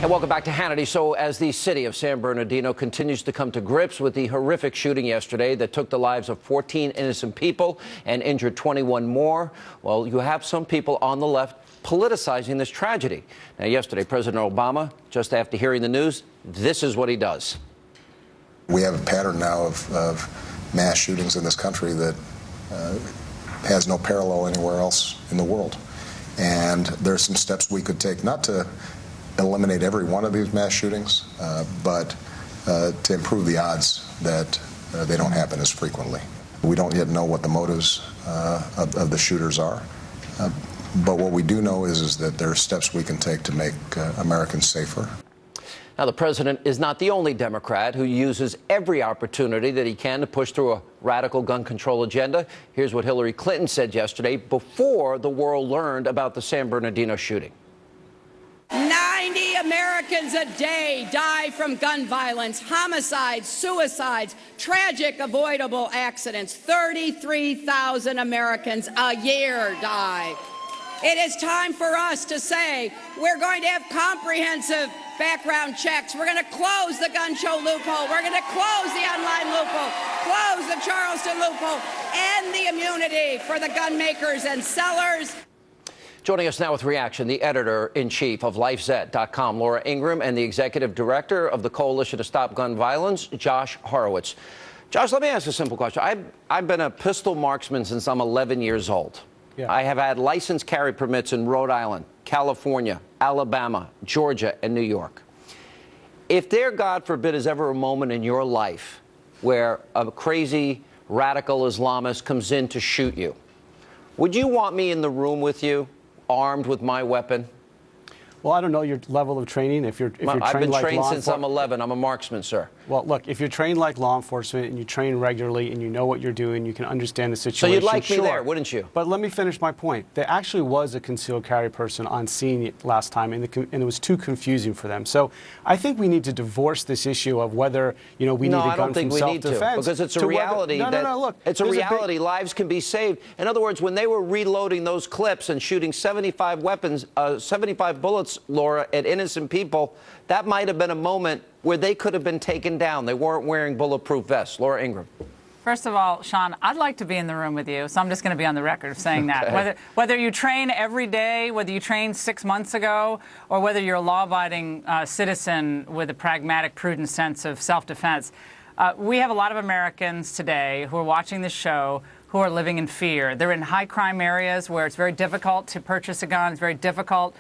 And welcome back to Hannity. So as the city of San Bernardino continues to come to grips with the horrific shooting yesterday that took the lives of 14 innocent people and injured 21 more, well, you have some people on the left politicizing this tragedy. Now, yesterday, President Obama, just after hearing the news, this is what he does. We have a pattern now of mass shootings in this country that has no parallel anywhere else in the world. And there are some steps we could take, not to eliminate every one of these mass shootings, but to improve the odds that they don't happen as frequently. We don't yet know what the motives of the shooters are, but what we do know is that there are steps we can take to make Americans safer. Now, the president is not the only Democrat who uses every opportunity that he can to push through a radical gun control agenda. Here's what Hillary Clinton said yesterday before the world learned about the San Bernardino shooting. 90 Americans a day die from gun violence, homicides, suicides, tragic avoidable accidents. 33,000 Americans a year die. It is time for us to say we're going to have comprehensive background checks. We're going to close the gun show loophole. We're going to close the online loophole, close the Charleston loophole, end the immunity for the gun makers and sellers. Joining us now with reaction, the editor-in-chief of LifeZette.com, Laura Ingraham, and the executive director of the Coalition to Stop Gun Violence, Josh Horowitz. Josh, let me ask a simple question. I've been a pistol marksman since I'm 11 years old. Yeah. I have had licensed carry permits in Rhode Island, California, Alabama, Georgia, and New York. If there, God forbid, is ever a moment in your life where a crazy radical Islamist comes in to shoot you, would you want me in the room with you, armed with my weapon? Well, I don't know your level of training. If you're trained like law enforcement. I've been trained since I'm 11. I'm a marksman, sir. Well, look, if you're trained like law enforcement and you train regularly and you know what you're doing, you can understand the situation. So you'd like me there, wouldn't you? But let me finish my point. There actually was a concealed carry person on scene last time, and it was too confusing for them. So I think we need to divorce this issue of whether we need a gun from self-defense. Because it's a reality. Look, it's a reality. Lives can be saved. In other words, when they were reloading those clips and shooting 75 bullets, Laura, at innocent people, that might have been a moment where they could have been taken down. They weren't wearing bulletproof vests. Laura Ingraham. First of all, Sean, I'd like to be in the room with you, so I'm just going to be on the record of saying that. Whether you train every day, whether you trained 6 months ago, or whether you're a law-abiding citizen with a pragmatic, prudent sense of self-defense, we have a lot of Americans today who are watching this show who are living in fear. They're in high-crime areas where it's very difficult to purchase a gun. It's very difficult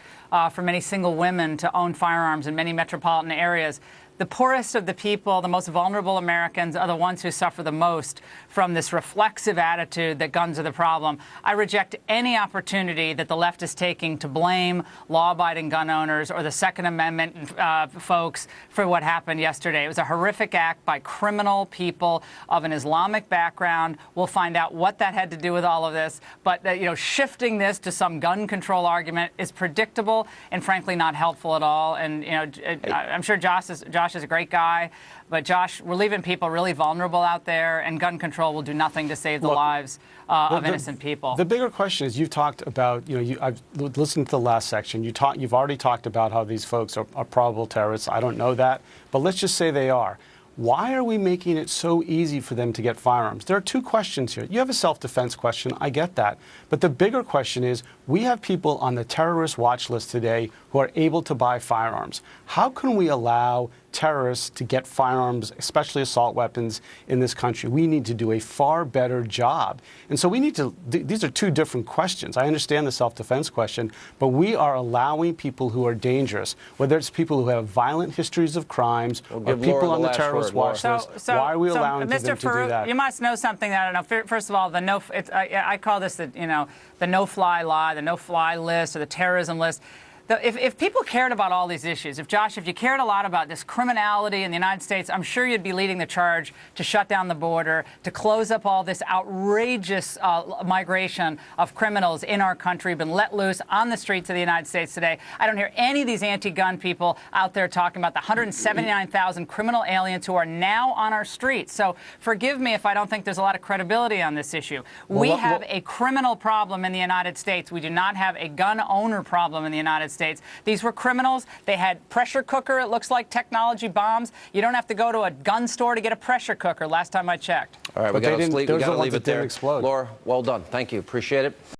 for many single women to own firearms in many metropolitan areas. The poorest of the people, the most vulnerable Americans, are the ones who suffer the most from this reflexive attitude that guns are the problem. I reject any opportunity that the left is taking to blame law-abiding gun owners or the Second Amendment folks for what happened yesterday. It was a horrific act by criminal people of an Islamic background. We'll find out what that had to do with all of this. But shifting this to some gun control argument is predictable and, frankly, not helpful at all. And I'm sure Josh is a great guy, but Josh, we're leaving people really vulnerable out there, and gun control will do nothing to save the lives of innocent people. The bigger question is, you've talked about, I've listened to the last section. You've already talked about how these folks are probable terrorists. I don't know that, but let's just say they are. Why are we making it so easy for them to get firearms? There are two questions here. You have a self-defense question. I get that. But the bigger question is, we have people on the terrorist watch list today who are able to buy firearms. How can we allow terrorists to get firearms, especially assault weapons, in this country? We need to do a far better job. And so we need to, these are two different questions. I understand the self-defense question, but we are allowing people who are dangerous, whether it's people who have violent histories of crimes or people on the terrorist watch list. Why are we allowing them to do that? You must know something that I don't know. First of all, I call this the no-fly law, the no-fly list, or the terrorism list. If people cared about all these issues, if you cared a lot about this criminality in the United States, I'm sure you'd be leading the charge to shut down the border, to close up all this outrageous migration of criminals in our country, been let loose on the streets of the United States today. I don't hear any of these anti-gun people out there talking about the 179,000 criminal aliens who are now on our streets. So forgive me if I don't think there's a lot of credibility on this issue. We have a criminal problem in the United States. We do not have a gun owner problem in the United States. States. These were criminals. They had pressure cooker, it looks like, technology bombs. You don't have to go to a gun store to get a pressure cooker, last time I checked. All right, But we got to leave it ones that there. didn't explode. Laura, well done. Thank you. Appreciate it.